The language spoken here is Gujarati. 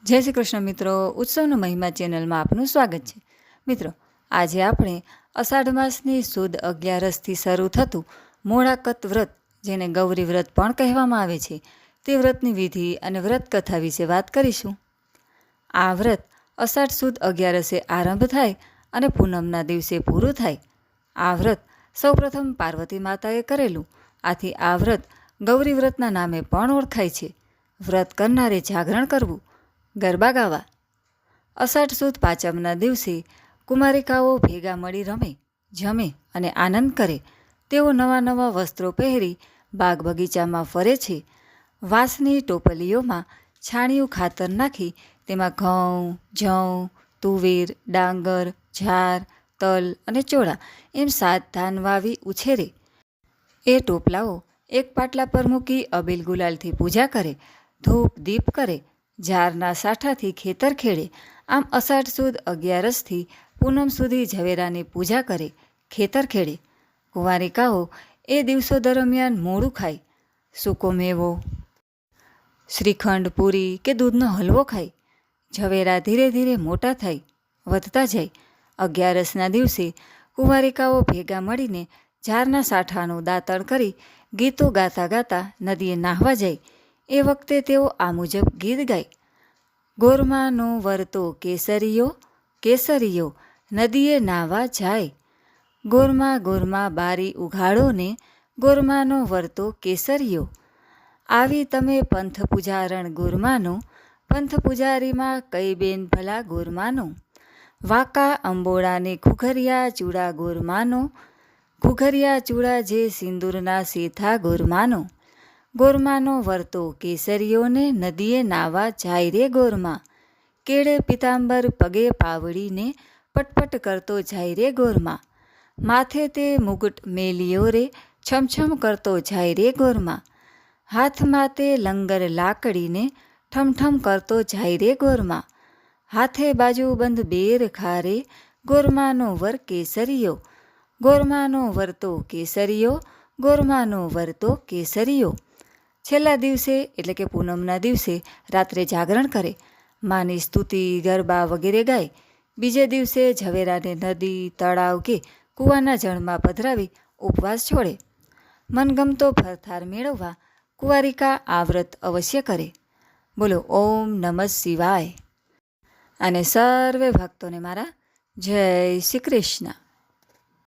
જય શ્રી કૃષ્ણ મિત્રો, ઉત્સવનો મહિમા ચેનલમાં આપનું સ્વાગત છે. મિત્રો, આજે આપણે અષાઢ માસની સુદ 11થી શરૂ થતું મોળાકત વ્રત, જેને ગૌરી વ્રત પણ કહેવામાં આવે છે, તે વ્રતની વિધિ અને વ્રત કથા વિશે વાત કરીશું. આ વ્રત અષાઢ સુદ 11 આરંભ થાય અને પૂનમના દિવસે પૂરું થાય. આ વ્રત સૌપ્રથમ પાર્વતી માતાએ કરેલું, આથી આ વ્રત ગૌરી વ્રતના નામે પણ ઓળખાય છે. વ્રત કરનારે જાગરણ કરવું, ગરબા ગાવા. અષાઢ સુદ પાંચમના દિવસે કુમારિકાઓ ભેગા મળી રમે, જમે અને આનંદ કરે. તેઓ નવા નવા વસ્ત્રો પહેરી બાગ બગીચામાં ફરે છે. વાંસની ટોપલીઓમાં છાણિયું ખાતર નાખી તેમાં ઘઉં, જવ, તુવેર, ડાંગર, જાર, તલ અને ચોળા એમ 7 ધાન વાવી ઉછેરે. એ ટોપલાઓ એક પાટલા પર મૂકી અબીલ ગુલાલથી પૂજા કરે, ધૂપ દીપ કરે, જારના સાઠાથી ખેતર ખેડે. આમ અષાઢ સુદ 11થી પૂનમ સુધી ઝવેરાની પૂજા કરે, ખેતર ખેડે. કુંવારિકાઓ એ દિવસો દરમિયાન મોડું ખાય, સૂકો મેવો, શ્રીખંડ, પૂરી કે દૂધનો હલવો ખાય. ઝવેરા ધીરે ધીરે મોટા થાય, વધતા જાય. 11ના દિવસે કુંવારિકાઓ ભેગા મળીને જારના સાઠાનું દાંતણ કરી ગીતો ગાતા ગાતા નદીએ નાહવા જાય. એ વખતે તેઓ આ મુજબ ગીત ગાય: ગોરમાનો વરતો કેસરીયો, કેસરીયો નદીએ નાવા જાય. ગોરમા ગોરમા બારી ઉઘાડો ને, ગોરમાનો વરતો કેસરીયો. આવી તમે પંથ પૂજારણ ગોરમાનો, પંથ પૂજારીમાં કઈ બેન ભલા ગોરમાનો. વાંકા અંબોડાને ઘુઘરિયા ચૂડા ગોરમાનો, ઘુઘરિયા ચૂડા જે સિંદૂરના સેથા ગોરમાનો. ગોરમાનો વરતો કેસરીઓને નદીએ નાવા જાય રે ગોરમા. કેળે પિતાંબર પગે પાવડીને પટપટ કરતો જાય રે ગોરમા. માથે તે મુગટ મેલિયો રે છમછમ કરતો જાય રે ગોરમા. હાથમાં તે લંગર લાકડીને ઠમઠમ કરતો જાય રે ગોરમા. હાથે બાજુબંધ બેર ખારે, ગોરમાનો વર કેસરીયો. ગોરમાનો વરતો કેસરીયો, ગોરમાનો વરતો કેસરીયો. છેલ્લા દિવસે એટલે કે પૂનમના દિવસે રાત્રે જાગરણ કરે, માની સ્તુતિ, ગરબા વગેરે ગાય. બીજે દિવસે ઝવેરાને નદી, તળાવ કે કૂવાના જળમાં પધરાવી ઉપવાસ છોડે. મનગમતો ફરથાર મેળવવા કુંવારિકા આ વ્રત અવશ્ય કરે. બોલો ઓમ નમઃ શિવાય. અને સર્વે ભક્તોને મારા જય શ્રી કૃષ્ણ.